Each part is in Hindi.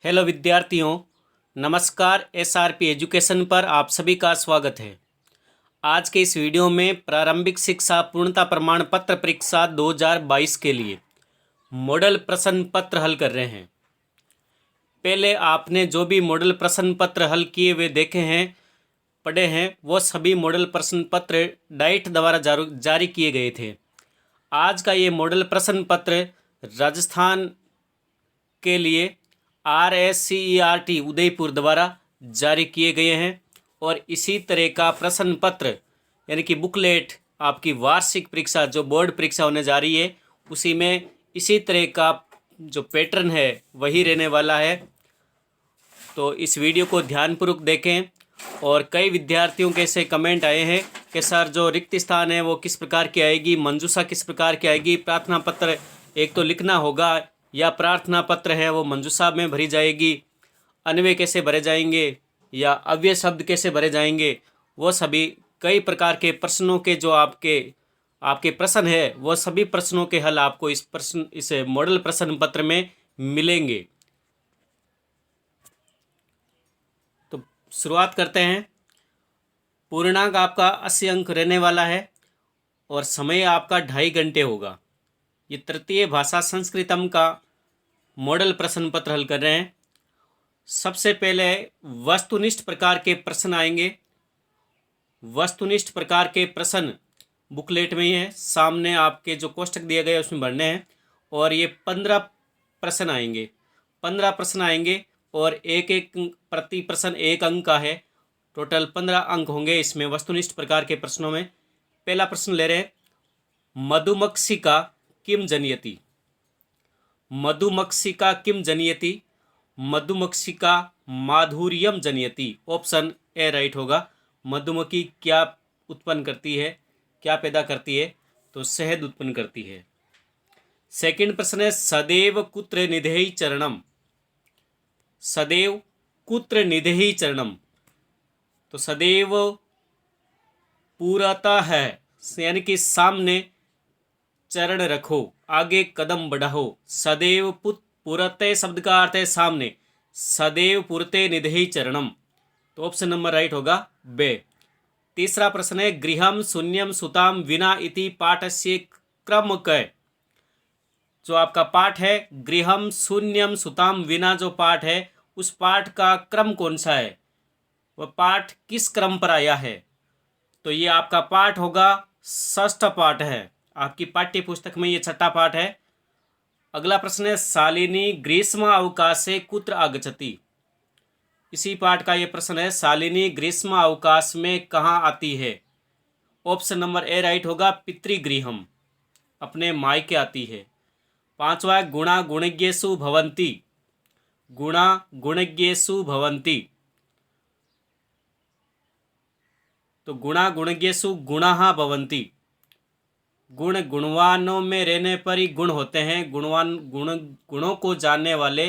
हेलो विद्यार्थियों, नमस्कार। एसआरपी एजुकेशन पर आप सभी का स्वागत है। आज के इस वीडियो में प्रारंभिक शिक्षा पूर्णता प्रमाण पत्र परीक्षा 2022 के लिए मॉडल प्रश्न पत्र हल कर रहे हैं। पहले आपने जो भी मॉडल प्रश्न पत्र हल किए हुए देखे हैं, पढ़े हैं, वो सभी मॉडल प्रश्न पत्र डाइट द्वारा जारी किए गए थे। आज का ये मॉडल प्रश्न पत्र राजस्थान के लिए RSCERT उदयपुर द्वारा जारी किए गए हैं और इसी तरह का प्रश्न पत्र यानी कि बुकलेट आपकी वार्षिक परीक्षा जो बोर्ड परीक्षा होने जा रही है उसी में इसी तरह का जो पैटर्न है वही रहने वाला है। तो इस वीडियो को ध्यानपूर्वक देखें। और कई विद्यार्थियों के ऐसे कमेंट आए हैं कि सर जो रिक्त स्थान है वो किस प्रकार की आएगी, मंजूषा किस प्रकार की आएगी, प्रार्थना पत्र एक तो लिखना होगा या प्रार्थना पत्र है वो मंजूषा में भरी जाएगी, अन्वय कैसे भरे जाएंगे या अव्यय शब्द कैसे भरे जाएंगे, वो सभी कई प्रकार के प्रश्नों के जो आपके प्रश्न है वो सभी प्रश्नों के हल आपको इस मॉडल प्रश्न पत्र में मिलेंगे। तो शुरुआत करते हैं। पूर्णांक आपका 80 अंक रहने वाला है और समय आपका 2.5 घंटे होगा। ये तृतीय भाषा संस्कृतम का मॉडल प्रश्न पत्र हल कर रहे हैं। सबसे पहले वस्तुनिष्ठ प्रकार के प्रश्न आएंगे। वस्तुनिष्ठ प्रकार के प्रश्न बुकलेट में ही है, सामने आपके जो कोष्टक दिए गए उसमें भरने हैं और ये 15 प्रश्न आएंगे। 15 प्रश्न आएंगे और एक एक प्रति प्रश्न 1 अंक का है। टोटल 15 अंक होंगे इसमें वस्तुनिष्ठ प्रकार के प्रश्नों में। पहला प्रश्न ले रहे हैं, मधुमक्षिका किम जनयति। मधुमक्षिका किम जनयति, मधुमक्षिका माधुर्यम जनयति। ऑप्शन ए राइट होगा। मधुमक्खी क्या उत्पन्न करती है, क्या पैदा करती है, तो शहद उत्पन्न करती है। सेकंड प्रश्न है, सदैव कुत्र निधेहि चरणम। सदैव कुत्र निधेहि चरणम, तो सदैव पूरता है यानी कि सामने चरण रखो, आगे कदम बढ़ाओ। सदैव पुरते शब्द का अर्थ है सामने। सदैव पुरते निधेहि चरणम, तो ऑप्शन नंबर राइट होगा बे। तीसरा प्रश्न है, गृहम शून्यम सुताम विना इति पाठस्य क्रम क। जो आपका पाठ है गृहम शून्यम सुताम विना, जो पाठ है उस पाठ का क्रम कौन सा है, वह पाठ किस क्रम पर आया है, तो ये आपका पाठ होगा षष्ठ पाठ है। आपकी पाठ्य पुस्तक में ये छठा पाठ है। अगला प्रश्न है, शालिनी ग्रीष्म अवकाशे कुत्र आगच्छति। इसी पाठ का ये प्रश्न है, शालिनी ग्रीष्म अवकाश में कहाँ आती है। ऑप्शन नंबर ए राइट होगा, पितृगृहम, अपने मायके आती है। पांचवा, गुणा गुणज्ञेषु भवन्ति। गुणा गुणज्ञेषु भवन्ति, तो गुणा गुणज्ञेषु गुणाः भवन्ति। गुण गुणवानों में रहने पर ही गुण होते हैं। गुणों को जानने वाले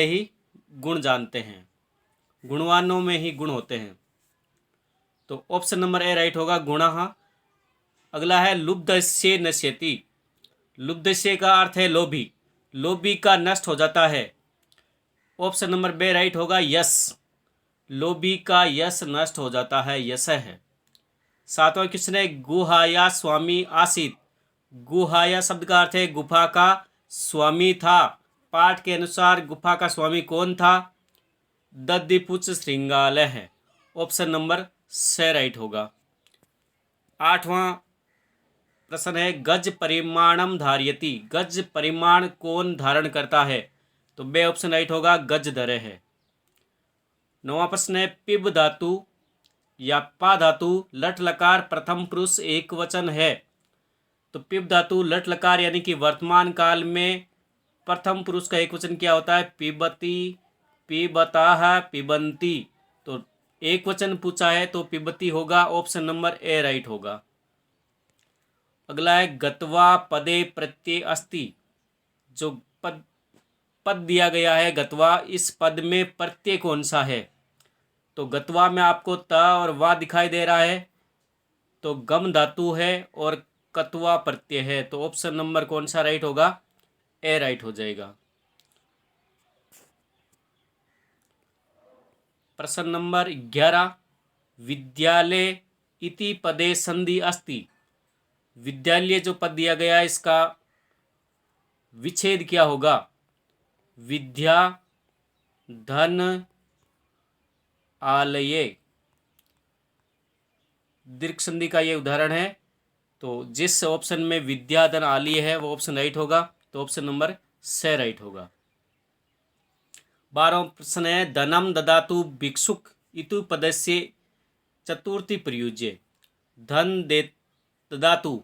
ही गुण जानते हैं। गुणवानों में ही गुण होते हैं, तो ऑप्शन नंबर ए राइट होगा, गुणाः। अगला है, लुब्धस्य नश्यति। लुब्धस्य का अर्थ है लोभी, लोभी का नष्ट हो जाता है। ऑप्शन नंबर बे राइट होगा, यश। लोभी का यश नष्ट हो जाता है, यश है। सातवां क्वेश्चन है, गुहाया स्वामी आसीत। गुहाया शब्द का अर्थ है गुफा का स्वामी था। पाठ के अनुसार गुफा का स्वामी कौन था, दधिपुच्छ श्रृंगालय है। ऑप्शन नंबर से राइट होगा। आठवां प्रश्न है, गज परिमाणम धार्यति। गज परिमाण कौन धारण करता है, तो बे ऑप्शन राइट होगा, गज धरे है। नौवां प्रश्न है, पिब धातु या पा धातु लट लकार प्रथम पुरुष एक वचन है। तो पिब धातु लट लकार यानी कि वर्तमान काल में प्रथम पुरुष का एक वचन क्या होता है, पिबती, पिबताः, पिबंती। तो एक वचन पूछा है तो पिबती होगा। ऑप्शन नंबर ए राइट होगा। अगला है, गत्वा पदे प्रत्यय अस्ति। जो पद दिया गया है गत्वा, इस पद में प्रत्यय कौन सा है, तो गत्वा में आपको त और वा दिखाई दे रहा है, तो गम धातु है और कत्वा प्रत्यय है। तो ऑप्शन नंबर कौन सा राइट होगा, ए राइट हो जाएगा। प्रश्न नंबर 11, विद्यालय इति पदे संधि अस्ति। विद्यालय जो पद दिया गया है इसका विच्छेद क्या होगा? विद्या धन आलये, दीर्घ संधि का ये उदाहरण है। तो जिस ऑप्शन में विद्या धन आलय है वो ऑप्शन राइट होगा, तो ऑप्शन नंबर से राइट होगा। 12वां प्रश्न है, धनम ददातु भिक्षुक इतु पदस्य चतुर्थी प्रयुज्य। धन दे ददातु,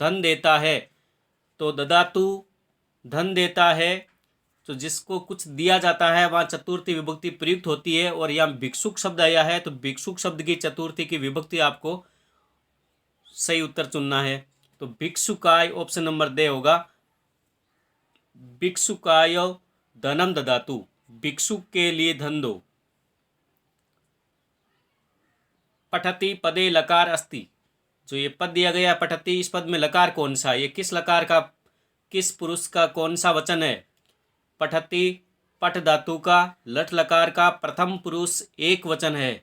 धन देता है, तो ददातु धन देता है, तो जिसको कुछ दिया जाता है वहाँ चतुर्थी विभक्ति प्रयुक्त होती है। और यहाँ भिक्षुक शब्द आया है, तो भिक्षुक शब्द की चतुर्थी की विभक्ति आपको सही उत्तर चुनना है। तो भिक्षुकाय ऑप्शन नंबर दे होगा। भिक्षुकाय धनम ददातु, भिक्षुक के लिए धन दो। पठति पदे लकार अस्ति, जो ये पद दिया गया पठति, इस पद में लकार कौन सा है? ये किस लकार का, किस पुरुष का कौन सा वचन है? पठति पठ धातु का लट लकार का प्रथम पुरुष एक वचन है,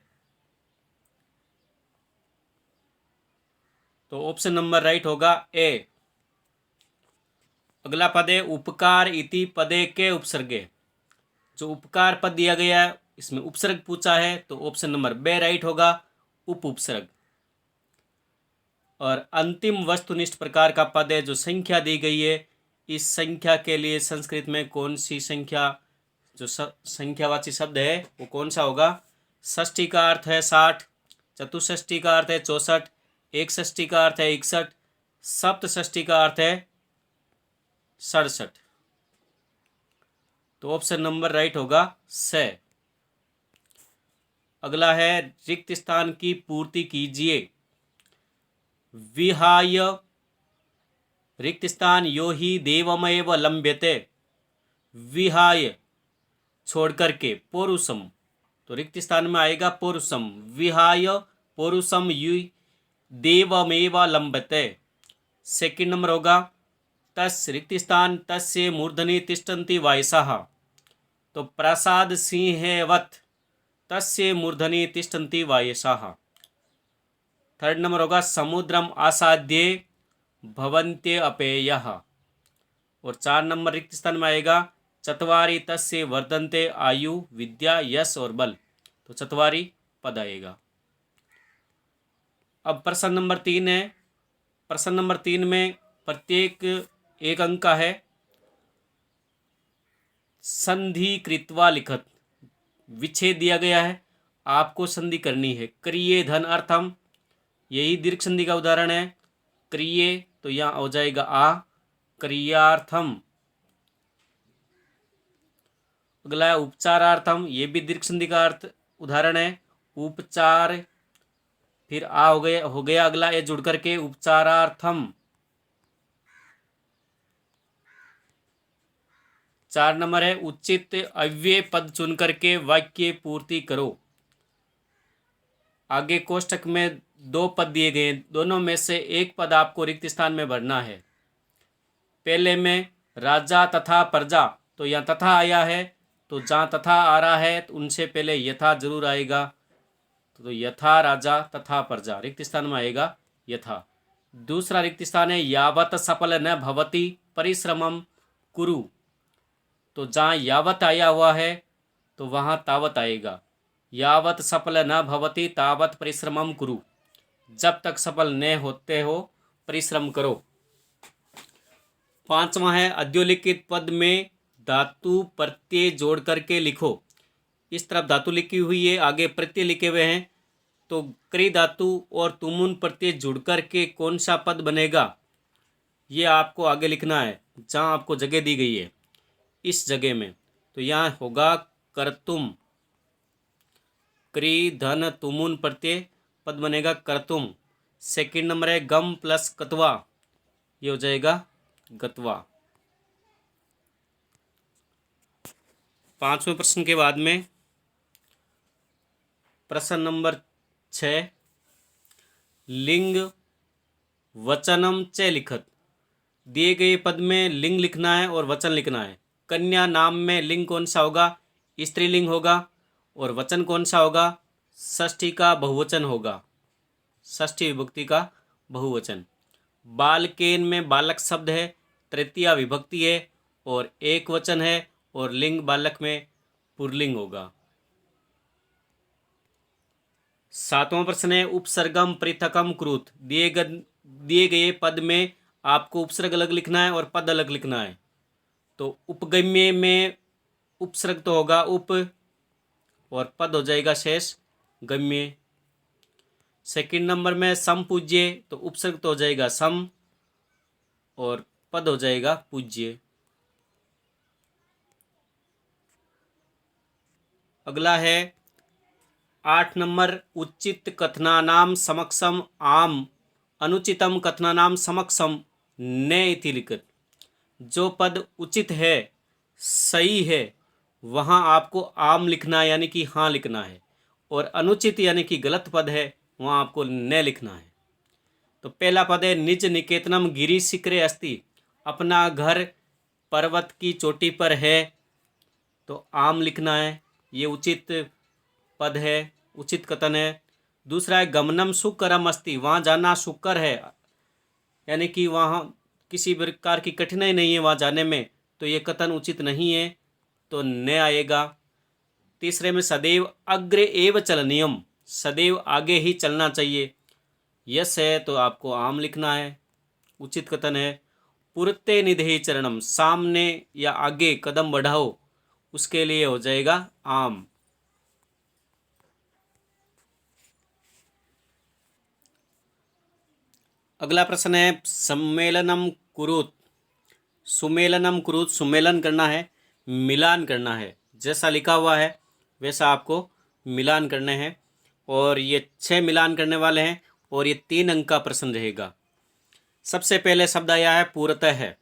तो ऑप्शन नंबर राइट होगा ए। अगला पद है, उपकार इति पदे के उपसर्गे। जो उपकार पद दिया गया है इसमें उपसर्ग पूछा है, तो ऑप्शन नंबर बे राइट होगा, उप उपसर्ग। और अंतिम वस्तुनिष्ठ प्रकार का पद है जो संख्या दी गई है, इस संख्या के लिए संस्कृत में कौन सी संख्या, जो संख्यावाची शब्द है वो कौन सा होगा? षष्ठी का अर्थ है 60, चतुष्षष्ठी का अर्थ है 64, एकषष्ठी का अर्थ है 61, सप्तषष्ठी का अर्थ है 67, तो ऑप्शन नंबर राइट होगा से। अगला है, रिक्त स्थान की पूर्ति कीजिए। विहाय रिक्त स्थान यो ही देवमेव लंब्यते। विहाय छोड़ करके पौरुषम, तो रिक्त स्थान में आएगा पौरुषम। विहाय पौरुषम यु देवमेव लंब्यते। सेकंड नंबर होगा, तस् रिक्त स्थान तस्य मूर्धनि तिष्ठन्ति वायसः, तो प्रसाद सिंहवत् तस्य मूर्धनि तिष्ठन्ति वायसः। थर्ड नंबर होगा, समुद्रम आसाद्ये भवन्ते अपेयः। और 4 नंबर रिक्त स्थान में आएगा, चत्वारि तस्य वर्धन्ते आयु विद्या यश और बल, तो चत्वारि पद आएगा। अब प्रश्न नंबर 3 है। प्रश्न नंबर 3 में प्रत्येक एक अंक का है। संधि कृत्वा लिखत, विच्छेद दिया गया है, आपको संधि करनी है। क्रिये धन अर्थम, यही दीर्घ संधि का उदाहरण है। क्रिये तो यहाँ हो जाएगा आ, क्रियार्थम। अगला है उपचारार्थम, ये भी दीर्घ संधि का अर्थ उदाहरण है। उपचार, फिर आ हो गया अगला ये जुड़ करके उपचारार्थम। 4 नंबर है, उचित अव्यय पद चुन करके वाक्य पूर्ति करो। आगे कोष्टक में 2 पद दिए गए, दोनों में से एक पद आपको रिक्त स्थान में भरना है। पहले में राजा तथा प्रजा, तो यहाँ तथा आया है, तो जहाँ तथा आ रहा है तो उनसे पहले यथा जरूर आएगा, तो यथा राजा तथा प्रजा रिक्त स्थान में आएगा यथा। दूसरा रिक्त स्थान है, यावत सफल न भवति परिश्रमम कुरु, तो जहाँ यावत आया हुआ है तो वहाँ तावत आएगा। यावत सफल न भवति तावत परिश्रमम कुरु, जब तक सफल न होते हो परिश्रम करो। 5वां है, अध्योलिखित पद में धातु प्रत्यय जोड़ करके लिखो। इस तरफ धातु लिखी हुई है, आगे प्रत्यय लिखे हुए हैं, तो क्री धातु और तुमुन प्रत्यय जुड़ करके कौन सा पद बनेगा ये आपको आगे लिखना है, जहाँ आपको जगह दी गई है इस जगह में। तो यहाँ होगा कर्तुम, क्री धन तुमुन प्रत्यय पद बनेगा कर्तुम। सेकंड नंबर है, गम प्लस कतवा, ये हो जाएगा गतवा। 5वें प्रश्न के बाद में प्रश्न नंबर 6, लिंग वचनम च लिखत। दिए गए पद में लिंग लिखना है और वचन लिखना है। कन्या नाम में लिंग कौन सा होगा? स्त्रीलिंग होगा। और वचन कौन सा होगा? षष्ठी का बहुवचन होगा, षष्ठी विभक्ति का बहुवचन। बालकेन में बालक शब्द है, तृतीया विभक्ति है और एक वचन है, और लिंग बालक में पुल्लिंग होगा। 7वां प्रश्न है उपसर्गम पृथकम कृत। दिए गए पद में आपको उपसर्ग अलग लिखना है और पद अलग लिखना है। तो उपगम्य में उपसर्ग तो होगा उप, और पद हो जाएगा शेष गम्य। सेकंड नंबर में सम पूज्य, तो उपसर्ग तो हो जाएगा सम और पद हो जाएगा पूज्य। अगला है 8 नंबर उचित कथनानाम समक्षम आम, अनुचितम कथनानाम समक्षम न इति लिखित। जो पद उचित है, सही है, वहाँ आपको आम लिखना है यानी कि हाँ लिखना है, और अनुचित यानी कि गलत पद है वहाँ आपको न लिखना है। तो पहला पद है निज निकेतनम गिरी शिखरे अस्ति। अपना घर पर्वत की चोटी पर है, तो आम लिखना है, ये उचित पद है, उचित कथन है। दूसरा है गमनम सुकरम अस्ति। वहाँ जाना सुकर है, यानी कि वहाँ किसी प्रकार की कठिनाई नहीं है वहाँ जाने में, तो ये कथन उचित नहीं है, तो न आएगा। तीसरे में सदैव अग्रे एव चलनियम। सदैव आगे ही चलना चाहिए, यस है, तो आपको आम लिखना है, उचित कथन है। पुरते निधे चरणम। सामने या आगे कदम बढ़ाओ, उसके लिए हो जाएगा आम। अगला प्रश्न है सम्मेलनम कुरुत। सुमेलनम कुरुत, सुमेलन करना है, मिलान करना है। जैसा लिखा हुआ है वैसा आपको मिलान करने हैं, और ये 6 मिलान करने वाले हैं, और ये 3 अंक का प्रश्न रहेगा। सबसे पहले शब्द आया है पूर्वतः है।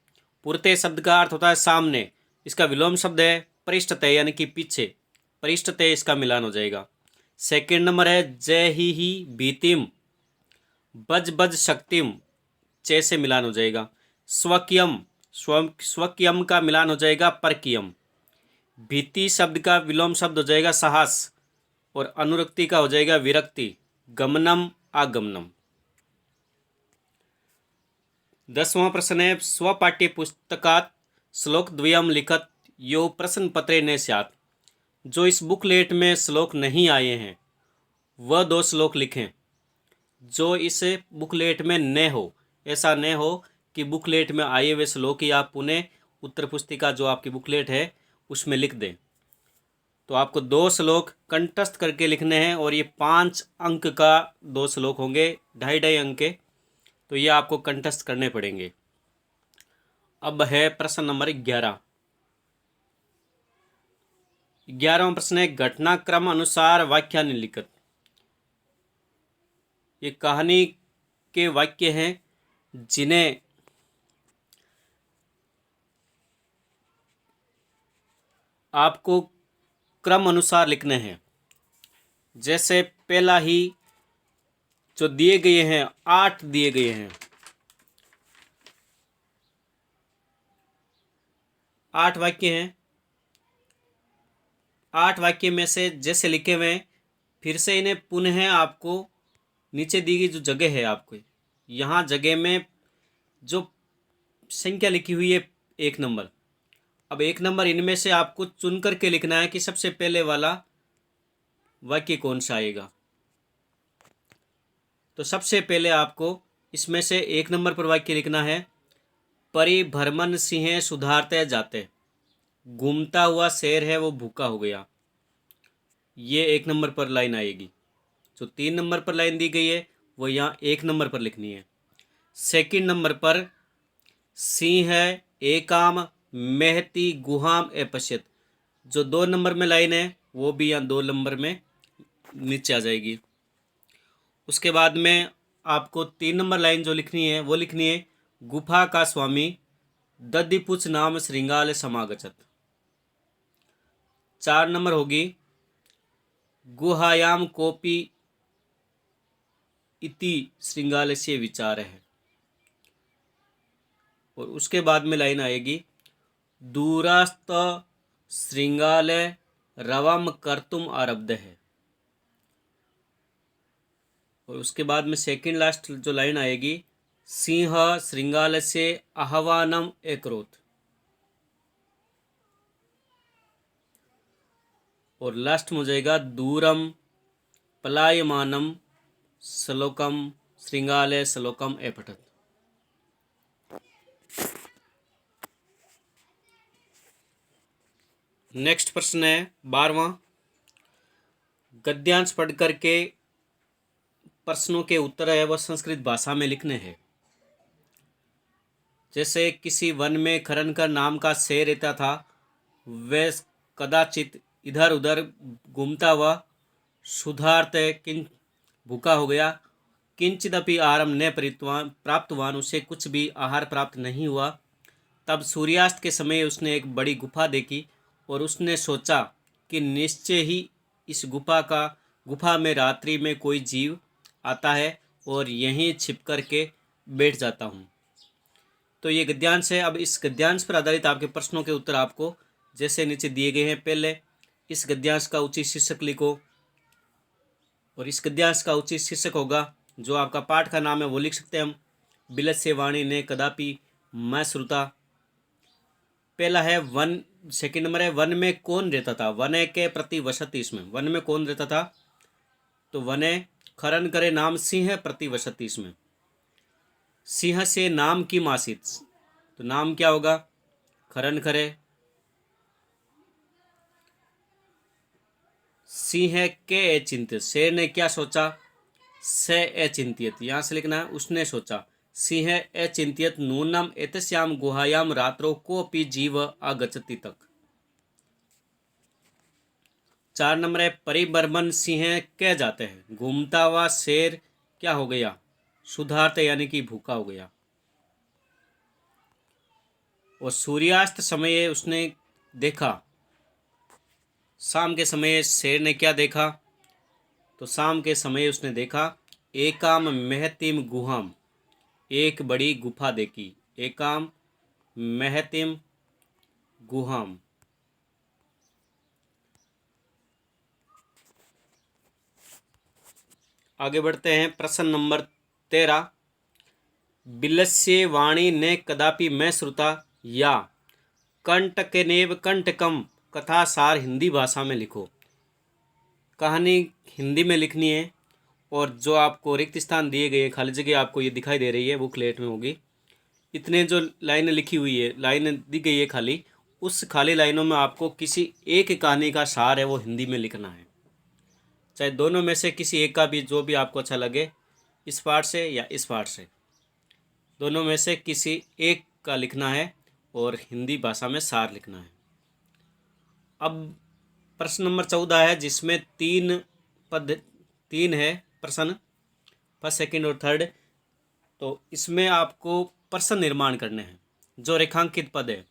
पूर्वतः शब्द का अर्थ होता है सामने। इसका विलोम शब्द है पृष्ठतः यानी कि पीछे, पृष्ठतः इसका मिलान हो जाएगा। सेकंड नंबर है जय ही भीतिम, बज बज शक्तिम, चे से मिलान हो जाएगा। स्वकियम, स्वकियम का मिलान हो जाएगा परकियम। भीति शब्द का विलोम शब्द हो जाएगा साहस, और अनुरक्ति का हो जाएगा विरक्ति। गमनम आगमनम। 10वां प्रश्न है स्वपाठ्य पुस्तकात श्लोक द्वयम लिखत यो प्रश्न पत्रे ने स्यात्। जो इस बुकलेट में श्लोक नहीं आए हैं वह 2 श्लोक लिखें। जो इस बुकलेट में न हो, ऐसा न हो कि बुकलेट में आए हुए श्लोक ही आप पुनः उत्तर पुस्तिका जो आपकी बुकलेट है उसमें लिख दें। तो आपको 2 श्लोक कंठस्थ करके लिखने हैं, और ये 5 अंक का 2 श्लोक होंगे, 2.5 अंक के, तो ये आपको कंठस्थ करने पड़ेंगे। अब है प्रश्न नंबर 11। 11वां प्रश्न है घटनाक्रम अनुसार वाक्यानि लिखित। ये कहानी के वाक्य हैं जिन्हें आपको क्रम अनुसार लिखने हैं। जैसे पहला ही जो दिए गए हैं 8 दिए गए हैं, 8 वाक्य हैं। 8 वाक्य में से जैसे लिखे हुए हैं, फिर से इन्हें पुनः आपको नीचे दी गई जो जगह है आपको यहाँ जगह में जो संख्या लिखी हुई है 1 नंबर। अब 1 नंबर इनमें से आपको चुन करके लिखना है कि सबसे पहले वाला वाक्य कौन सा आएगा। तो सबसे पहले आपको इसमें से 1 नंबर पर वाक्य लिखना है परिभ्रमण सिंह सुधारते जाते। घूमता हुआ शेर है वो भूखा हो गया, ये 1 नंबर पर लाइन आएगी। जो 3 नंबर पर लाइन दी गई है वो यहाँ 1 नंबर पर लिखनी है। सेकंड नंबर पर सिंह एकाम महती गुहाम अपश्यत, जो 2 नंबर में लाइन है वो भी यहाँ 2 नंबर में नीचे आ जाएगी। उसके बाद में आपको 3 नंबर लाइन जो लिखनी है वो लिखनी है गुफा का स्वामी दधिपुच नाम श्रृंगाल समागछत। 4 नंबर होगी गुहायाम कोपी इति श्रृंगाल से विचार है। और उसके बाद में लाइन आएगी दूरस्थ श्रृंगालय रवम कर्तुम आरब्ध है। और उसके बाद में सेकंड लास्ट जो लाइन आएगी सिंह श्रृंगाल से आह्वानम एकरोत। और लास्ट में हो जाएगा दूरम पलायमानम श्लोकम श्रृंगालय श्लोकम एपठत। नेक्स्ट प्रश्न है 12वां। गद्यांश पढ़ करके प्रश्नों के उत्तर है वह संस्कृत भाषा में लिखने हैं। जैसे किसी वन में खरनकर नाम का शेर रहता था, वह कदाचित इधर उधर घूमता हुआ क्षुधार्त भूखा हो गया। किंचिदपि आहारम न प्राप्तवान, उसे कुछ भी आहार प्राप्त नहीं हुआ। तब सूर्यास्त के समय उसने एक बड़ी गुफा देखी और उसने सोचा कि निश्चय ही इस गुफा में रात्रि में कोई जीव आता है और यहीं छिप कर के बैठ जाता हूँ। तो ये गद्यांश है। अब इस गद्यांश पर आधारित आपके प्रश्नों के उत्तर आपको जैसे नीचे दिए गए हैं। पहले इस गद्यांश का उचित शीर्षक लिखो और इस गद्यांश का उचित शीर्षक होगा जो आपका पाठ का नाम है वो लिख सकते हैं हम, बिलत से वाणी ने कदापि मैं श्रुता। पहला है वन, सेकंड नंबर है वन में कौन रहता था, वने के प्रति वसति। इसमें वन में कौन रहता था तो वने खरन करे नाम सिंह प्रति वसति। इसमें सिंह से नाम की मासित, तो नाम क्या होगा खरन करे। सिंह के अचिंतित, शेर ने क्या सोचा से अचिंतित, यहाँ से लिखना है उसने सोचा। सिंह अचिंतित नूनम एतस्याम गुहायाम रात्रो कोपि जीव आगच्छति तक। 4 नंबर है परिबर्मन सिंह कह जाते हैं, घूमता हुआ शेर क्या हो गया क्षुधार्त यानी कि भूखा हो गया। और सूर्यास्त समय उसने देखा, शाम के समय शेर ने क्या देखा तो शाम के समय उसने देखा एकाम महतिम गुहाम, एक बड़ी गुफा देखी। एकाम महतिम गुहाम। आगे बढ़ते हैं प्रश्न नंबर 13। बिलस्य वाणी ने कदापि मैं श्रुता या कंटकनेव कंटकम कथा सार हिंदी भाषा में लिखो। कहानी हिंदी में लिखनी है और जो आपको रिक्त स्थान दिए गए खाली जगह आपको ये दिखाई दे रही है बुकलेट में होगी। इतने जो लाइनें लिखी हुई है, लाइनें दी गई है खाली, उस खाली लाइनों में आपको किसी एक कहानी का सार है वो हिंदी में लिखना है। चाहे दोनों में से किसी एक का भी, जो भी आपको अच्छा लगे, इस पार्ट से या इस पार्ट से, दोनों में से किसी एक का लिखना है और हिंदी भाषा में सार लिखना है। अब प्रश्न नंबर 14 है जिसमें 3 है प्रश्न, फर्स्ट सेकंड और थर्ड। तो इसमें आपको प्रश्न निर्माण करने हैं जो रेखांकित पद है।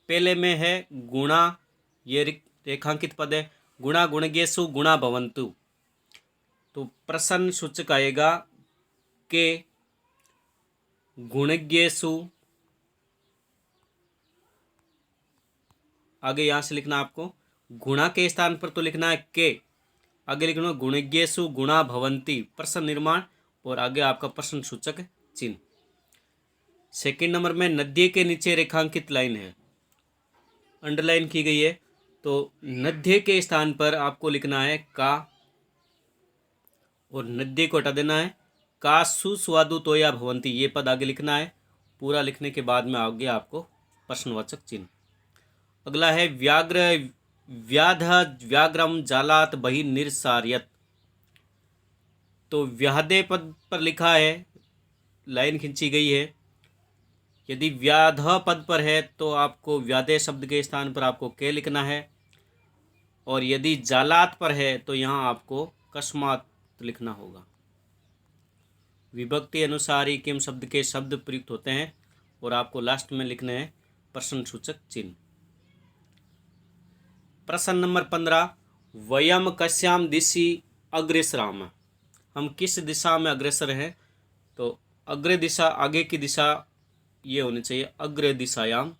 पहले में है गुणा, ये रेखांकित पद है, गुणा गुणगेसु गुणा भवन्तु। तो प्रश्न सूचक आएगा के गुणगेसु, आगे यहाँ से लिखना आपको, गुणा के स्थान पर तो लिखना है के, आगे लिखना गुणगेसु गुणा भवंती, प्रश्न निर्माण और आगे आपका प्रश्न सूचक चिन्ह। सेकंड नंबर में नद्य के नीचे रेखांकित लाइन है, अंडरलाइन की गई है, तो नद्य के स्थान पर आपको लिखना है का और नद्य को हटा देना है। का सुस्वादु तोया भवंती, ये पद आगे लिखना है। पूरा लिखने के बाद में आगे आपको प्रश्नवाचक चिन्ह। अगला है व्याघ्र व्याध व्याघ्रम जालात बहि निर्सार्यत। तो व्याधे पद पर लिखा है, लाइन खींची गई है। यदि व्याध पद पर है तो आपको व्याधे शब्द के स्थान पर आपको के लिखना है और यदि जालात पर है तो यहाँ आपको कस्मात लिखना होगा। विभक्ति अनुसार ही किम शब्द के शब्द प्रयुक्त होते हैं और आपको लास्ट में लिखने हैं प्रश्न सूचक चिन्ह। प्रश्न नंबर 15, वयम कस्याम दिशि अग्रेसराम, हम किस दिशा में अग्रसर हैं। तो अग्र दिशा आगे की दिशा ये होनी चाहिए अग्र दिशायाम।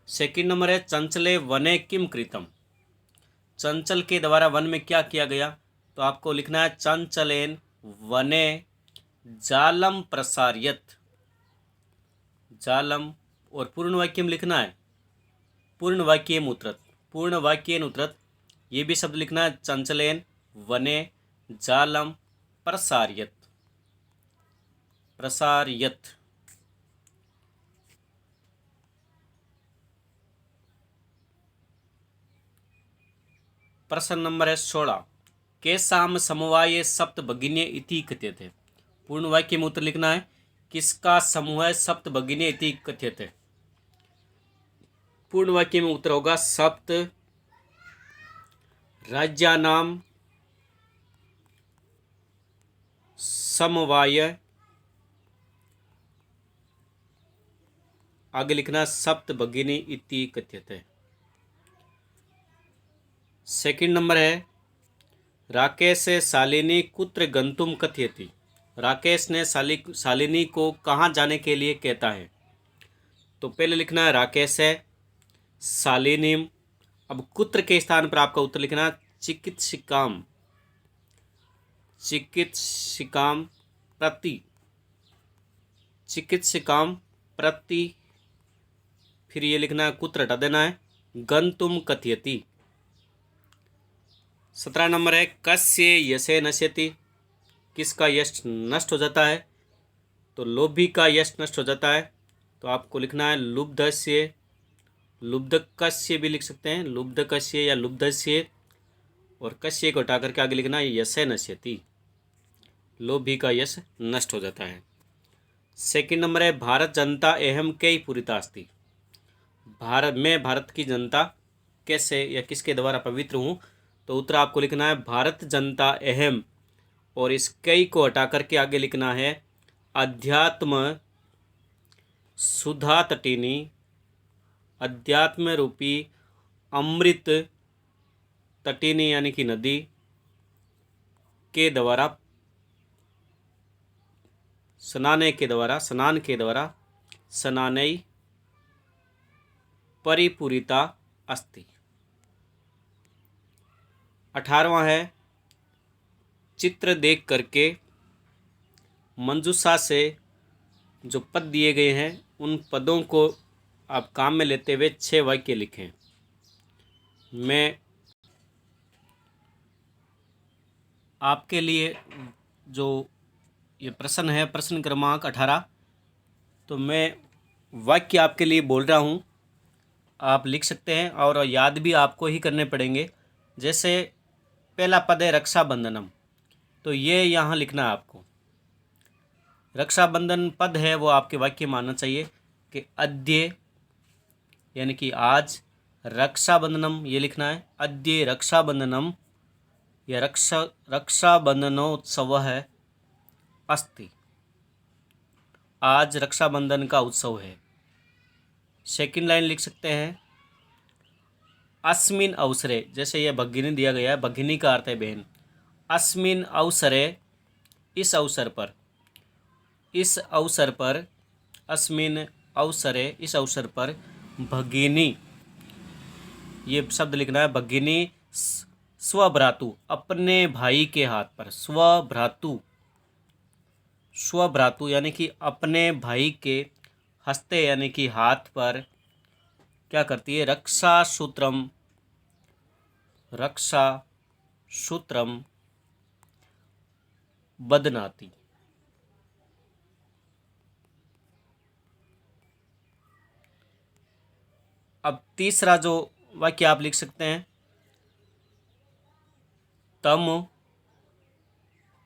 सेकंड नंबर है चंचले वने किम कृतम। चंचल के द्वारा वन में क्या किया गया, तो आपको लिखना है चंचलेन वने जालम प्रसार्यत। जालम, और पूर्ण वाक्य में लिखना है पूर्ण वाक्य उतरत। पूर्ण वाक्य उतरत ये भी शब्द लिखना है चंचलेन वने जालम प्रसार्यत। प्रसार्यत। प्रश्न नंबर है 16। केसाम समवाये सप्त भगिनी इति कथ्यते। पूर्ण वाक्य में उत्तर लिखना है किसका समूह है सप्त भगिनी इति कथ्यते। पूर्ण वाक्य में उत्तर होगा सप्त राज्यानाम समवाय, आगे लिखना सप्त भगिनी इति कथ्यते। सेकंड नंबर है राकेश शालिनी कुत्र गंतुम कथयति। राकेश ने शालिनी को कहाँ जाने के लिए कहता है, तो पहले लिखना है राकेश है शालिनीम। अब कुत्र के स्थान पर आपका उत्तर लिखना चिकित्सिकाम। चिकित्सिकाम प्रति। चिकित्सिकाम प्रति, फिर ये लिखना है कुत्र हटा देना है गंतुम कथयति। 17 नंबर है कस्य यशे नश्यति। किसका यश नष्ट हो जाता है, तो लोभी का यश नष्ट हो जाता है, तो आपको लिखना है लुब्धस्य। लुब्धकस्य भी लिख सकते हैं, लुब्धकस्य या लुब्धस्य, और कस्य को हटा करके आगे लिखना है यशे नश्यति। लोभी का यश नष्ट हो जाता है। सेकंड नंबर है भारत जनता एहम कई पुरितास्ति। भारत की जनता कैसे या किसके द्वारा पवित्र हूँ, तो उत्तर आपको लिखना है भारत जनता अहम, और इस कई को हटा करके आगे लिखना है अध्यात्म सुधा तटिनी। अध्यात्म रूपी अमृत तटिनी यानी कि नदी के द्वारा स्नान के द्वारा स्नानै परिपूरिता अस्ति। 18वां है चित्र देख करके मंजूषा से जो पद दिए गए हैं उन पदों को आप काम में लेते हुए 6 वाक्य लिखें। मैं आपके लिए जो ये प्रश्न है प्रश्न क्रमांक 18, तो मैं वाक्य आपके लिए बोल रहा हूँ, आप लिख सकते हैं और याद भी आपको ही करने पड़ेंगे। जैसे पहला पद है रक्षाबंधनम, तो ये यहाँ लिखना है आपको। रक्षाबंधन पद है वो आपके वाक्य में आना चाहिए कि अद्य यानी कि आज, रक्षाबंधनम ये लिखना है अद्य रक्षाबंधनम या रक्षाबंधनोत्सव है अस्ति। आज रक्षाबंधन का उत्सव है। सेकंड लाइन लिख सकते हैं अस्मिन अवसरे, जैसे यह भगिनी दिया गया है, भगिनी का अर्थ है बहन। अस्मिन अवसरे इस अवसर पर, इस अवसर पर, अस्मिन अवसरे इस अवसर पर भगिनी ये शब्द लिखना है भगिनी स्वभ्रातु अपने भाई के हाथ पर। स्वभ्रातु, स्वभ्रातु यानी कि अपने भाई के हस्ते यानी कि हाथ पर क्या करती है रक्षा सूत्रम, रक्षा सूत्रम बदनाती। अब तीसरा जो वाक्य आप लिख सकते हैं तम,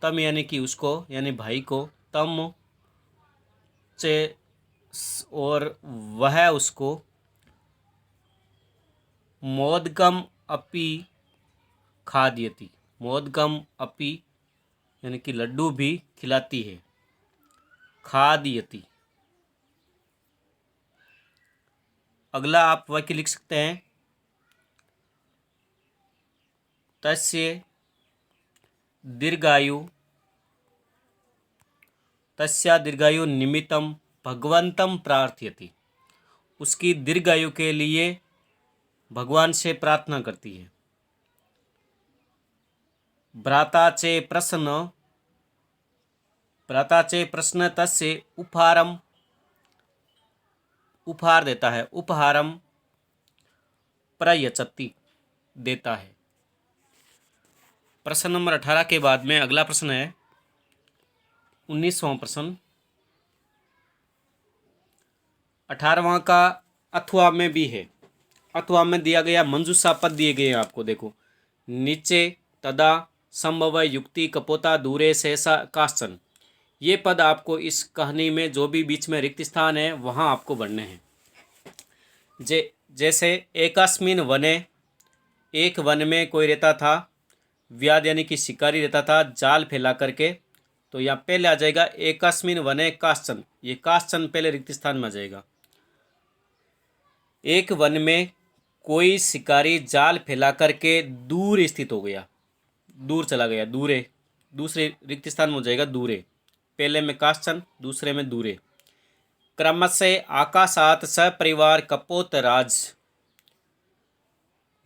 तम यानी कि उसको यानी भाई को, तम से और वह उसको, मोदगम अपि खाद्यति। मोदगम अपि यानी कि लड्डू भी खिलाती है। खाद्यति। अगला आप वाक्य लिख सकते हैं तस्य दीर्घायु, तस्या दीर्घायु निमित्तम भगवंतं प्रार्थयति, उसकी दीर्घायु के लिए भगवान से प्रार्थना करती है। भ्राता चे प्रश्न तस्य उपहार देता है, उपहारम प्रयच्छति देता है। प्रश्न नंबर 18 के बाद में अगला प्रश्न है 19वां प्रश्न। 18वां का अथवा में भी है। अथवा में दिया गया मंजूषा पद दिए गए हैं आपको, देखो नीचे तदा संभव युक्ति कपोता दूरे सहसा काश्चन। ये पद आपको इस कहानी में जो भी बीच में रिक्त स्थान है वहाँ आपको भरने हैं। जैसे एकस्मिन वने, एक वन में कोई रहता था, व्याध यानी कि शिकारी रहता था जाल फैला करके, तो यहाँ पहले आ जाएगा एकस्मिन वने काश्चन, ये काश्चन पहले रिक्त स्थान में आ जाएगा। एक वन में कोई शिकारी जाल फैला करके दूर स्थित हो गया, दूर चला गया, दूरे दूसरे रिक्त स्थान में हो जाएगा दूरे, पहले में काश्चन दूसरे में दूरे। क्रमशः आकाशात सपरिवार कपोतराज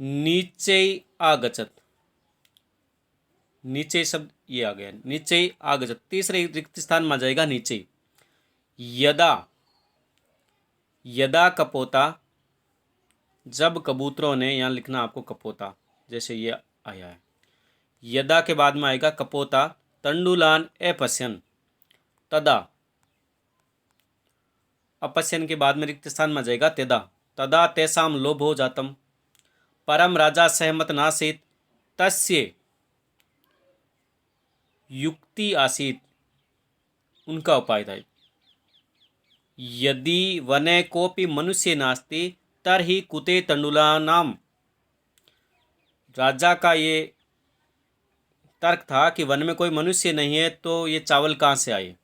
नीचे आगछत, नीचे शब्द ये आ गया, नीचे आगछत तीसरे रिक्त स्थान में आ जाएगा नीचे। यदा, यदा कपोता, जब कबूतरों ने, यहाँ लिखना आपको कपोता जैसे ये आया है, यदा के बाद में आएगा कपोता तंडुलान अपश्यन, तदा, अपश्यन के बाद में रिक्त स्थान में जाएगा तेदा, तदा तेसाम लोभो जातम, परम राजा सहमत नासीत तस्य युक्ति आसीत, उनका उपाय था। यदि वने कोपि मनुष्य नास्ति तरहि कुते तंडुलानाम, राजा का ये तर्क था कि वन में कोई मनुष्य नहीं है तो ये चावल कहाँ से आए।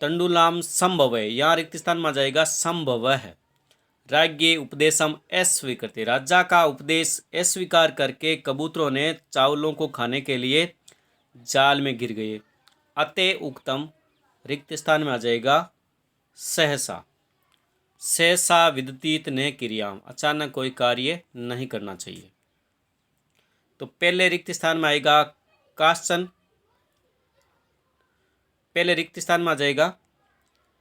तंडुलाम संभव है, यहाँ रिक्त स्थान में आ जाएगा संभव है। राज्ञे उपदेशम अस्वीकृत्य, राजा का उपदेश अस्वीकार करके कबूतरों ने चावलों को खाने के लिए जाल में गिर गए। अतः उक्तम रिक्त स्थान में आ जाएगा सहसा, सहसा विदतीत ने क्रियाम, अचानक कोई कार्य नहीं करना चाहिए। तो पहले रिक्त स्थान में आएगा काश्चन, पहले रिक्त स्थान में आ जाएगा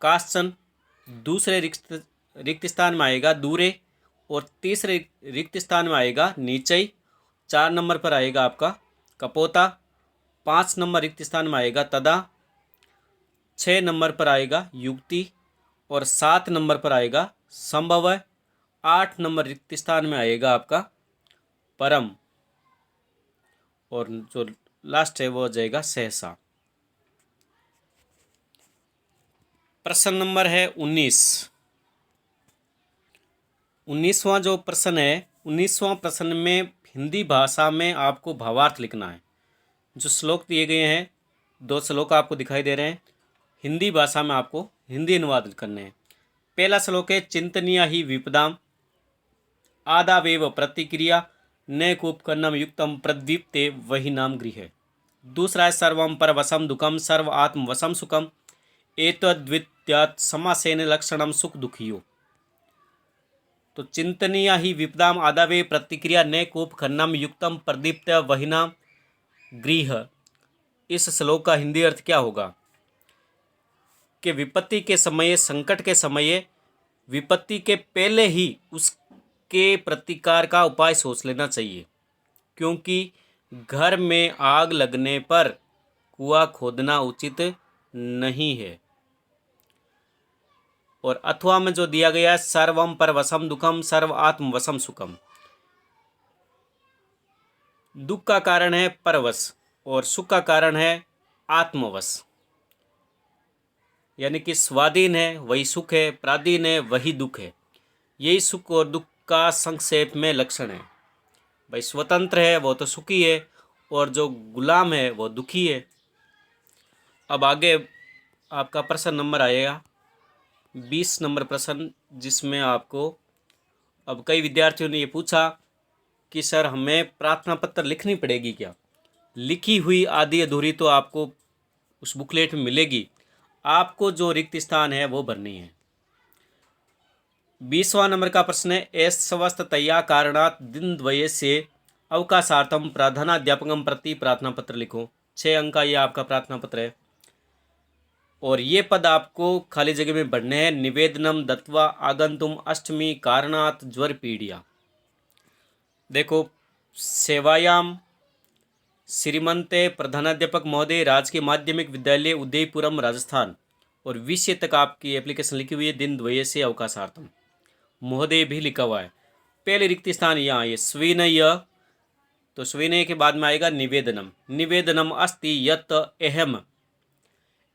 काश्चन, दूसरे रिक्त स्थान में आएगा दूरे, और तीसरे रिक्त स्थान में आएगा नीचे। 4 नंबर पर आएगा आपका कपोता, 5 नंबर रिक्त स्थान में आएगा तदा, 6 नंबर पर आएगा युक्ति, और 7 नंबर पर आएगा संभव, 8 नंबर रिक्त स्थान में आएगा आपका परम, और जो लास्ट है वो हो जाएगा सहसा। प्रश्न नंबर है 19वां जो प्रश्न है, 19वां प्रश्न में हिंदी भाषा में आपको भावार्थ लिखना है। जो श्लोक दिए गए हैं, 2 श्लोक आपको दिखाई दे रहे हैं, हिंदी भाषा में आपको हिंदी अनुवाद करने हैं। पहला श्लोक है चिंतनीय ही विपदाम आदावेव प्रतिक्रिया न कूपकर्णम युक्तम प्रद्वीप्ते वही नाम गृह। दूसरा है सर्वम पर वसम दुखम सर्व आत्म वसम सुखम एतद्वित्यात् समासेन लक्षणम सुख दुखियो। तो चिंतनीय ही विपदाम आदावे प्रतिक्रिया न कूपकर्णम युक्तम प्रदीप्त वही नाम गृह। इस श्लोक का हिंदी अर्थ क्या होगा कि विपत्ति के समय, संकट के समय, विपत्ति के पहले ही उसके प्रतिकार का उपाय सोच लेना चाहिए, क्योंकि घर में आग लगने पर कुआं खोदना उचित नहीं है। और अथवा में जो दिया गया है सर्वम पर वसम दुखम सर्व आत्म वसम सुखम, दुख का कारण है परवश और सुख का कारण है आत्मवश, यानी कि स्वाधीन है वही सुख है, पराधीन है वही दुख है। यही सुख और दुख का संक्षेप में लक्षण है। भाई स्वतंत्र है वो तो सुखी है, और जो गुलाम है वो दुखी है। अब आगे आपका प्रश्न नंबर आएगा 20 नंबर प्रश्न, जिसमें आपको अब कई विद्यार्थियों ने ये पूछा कि सर हमें प्रार्थना पत्र लिखनी पड़ेगी क्या। लिखी हुई आधी अधूरी तो आपको उस बुकलेट में मिलेगी, आपको जो रिक्त स्थान है वो भरनी है। 20वां नंबर का प्रश्न है, अस्वस्थतया कारणात् दिनद्वयस्य अवकाशार्थम प्रधानाध्यापकं प्रति प्रार्थना पत्र लिखो। 6 अंक का ये आपका प्रार्थना पत्र है और ये पद आपको खाली जगह में भरने हैं। निवेदनम दत्वा आगंतुम अष्टमी कारणात् ज्वर पीड़िया। देखो, सेवायाम श्रीमंते प्रधानाध्यापक महोदय, राजकीय माध्यमिक विद्यालय उदयपुरम राजस्थान, और विषय तक आपकी एप्लीकेशन लिखी हुई है। दिन द्वय से अवकाशार्थम, महोदय भी लिखा हुआ है। पहले रिक्त स्थान यहाँ आइए स्विनय, तो स्विनय के बाद में आएगा निवेदनम। निवेदनम अस्ति यत अहम,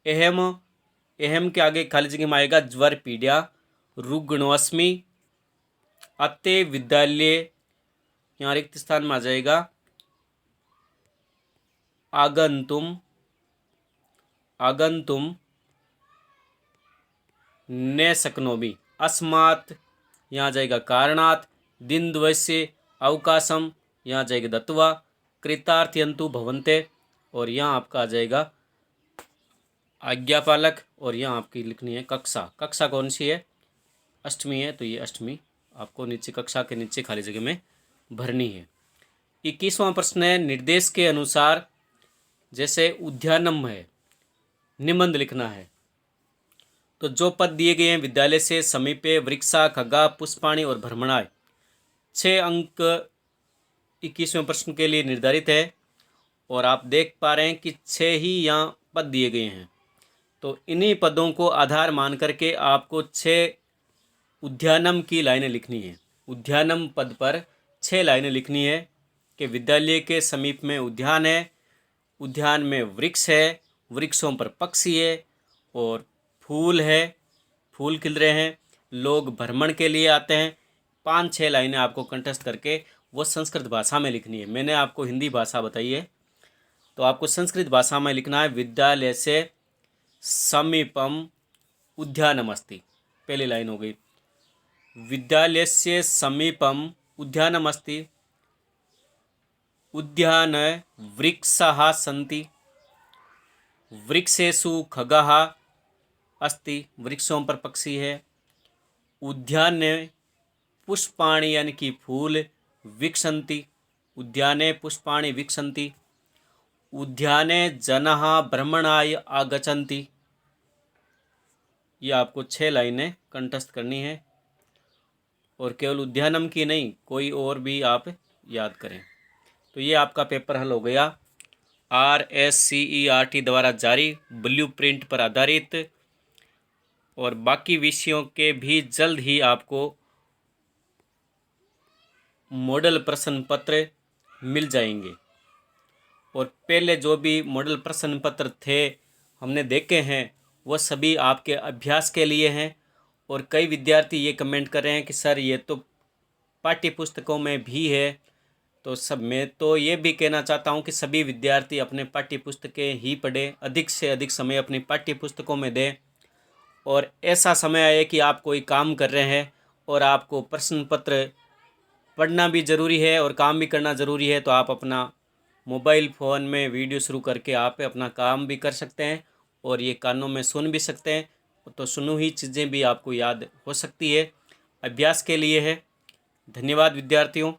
अहम अहम के आगे खाली जगह में आएगा ज्वर पीड़ा। रुग्णोस्मि अत्ते विद्यालय, यहाँ रिक्त स्थान में आ जाएगा आगंतुम, आगंतुम न शक्नोमि। अस्मात् यहाँ आ जाएगा कारणात्। दिन द्वयस्य अवकाशम, यहाँ जाएगा दत्वा। कृतार्थयन्तु भवन्ते, और यहाँ आपका आ जाएगा आज्ञापालक, और यहाँ आपकी लिखनी है कक्षा। कक्षा कौन सी है? अष्टमी है, तो ये अष्टमी आपको नीचे कक्षा के नीचे खाली जगह में भरनी है। 21वां प्रश्न है, निर्देश के अनुसार जैसे उद्यानम है, निबंध लिखना है, तो जो पद दिए गए हैं विद्यालय से समीपे वृक्षा खगा पुष्पाणी और भ्रमणाय, 6 अंक 21वें प्रश्न के लिए निर्धारित है। और आप देख पा रहे हैं कि 6 ही यहाँ पद दिए गए हैं, तो इन्हीं पदों को आधार मान करके आपको 6 उद्यानम की लाइनें लिखनी है। उद्यानम पद पर 6 लाइनें लिखनी है कि विद्यालय के समीप में उद्यान है, उद्यान में वृक्ष है, वृक्षों पर पक्षी है और फूल है, फूल खिल रहे हैं, लोग भ्रमण के लिए आते हैं। 5-6 लाइनें आपको कंठस्थ करके वो संस्कृत भाषा में लिखनी है। मैंने आपको हिंदी भाषा बताई है, तो आपको संस्कृत भाषा में लिखना है। विद्यालय से समीपम उद्यानम अस्ति, पहली लाइन हो गई। विद्यालय से समीपम उद्यानम अस्ति, उद्यान वृक्षाः सन्ति, वृक्षेषु खगाः अस्ति, वृक्षों पर पक्षी है। उद्याने पुष्पाणि यानी कि फूल विकसन्ति, उद्याने पुष्पाणि विकसन्ति। उद्याने जनाः भ्रमणाय आगच्छन्ति। ये आपको 6 लाइनें कंठस्थ करनी है और केवल उद्यानम की नहीं, कोई और भी आप याद करें। तो ये आपका पेपर हल हो गया RSCERT द्वारा जारी ब्लूप्रिंट पर आधारित, और बाकी विषयों के भी जल्द ही आपको मॉडल प्रश्न पत्र मिल जाएंगे। और पहले जो भी मॉडल प्रश्न पत्र थे हमने देखे हैं, वो सभी आपके अभ्यास के लिए हैं। और कई विद्यार्थी ये कमेंट कर रहे हैं कि सर ये तो पाठ्य पुस्तकों में भी है, तो सब मैं तो ये भी कहना चाहता हूँ कि सभी विद्यार्थी अपने पाठ्य पुस्तकें ही पढ़ें, अधिक से अधिक समय अपनी पाठ्य पुस्तकों में दें। और ऐसा समय आए कि आप कोई काम कर रहे हैं और आपको प्रश्न पत्र पढ़ना भी ज़रूरी है और काम भी करना ज़रूरी है, तो आप अपना मोबाइल फ़ोन में वीडियो शुरू करके आप अपना काम भी कर सकते हैं और ये कानों में सुन भी सकते हैं, तो सुनी हुई चीज़ें भी आपको याद हो सकती है। अभ्यास के लिए है। धन्यवाद विद्यार्थियों।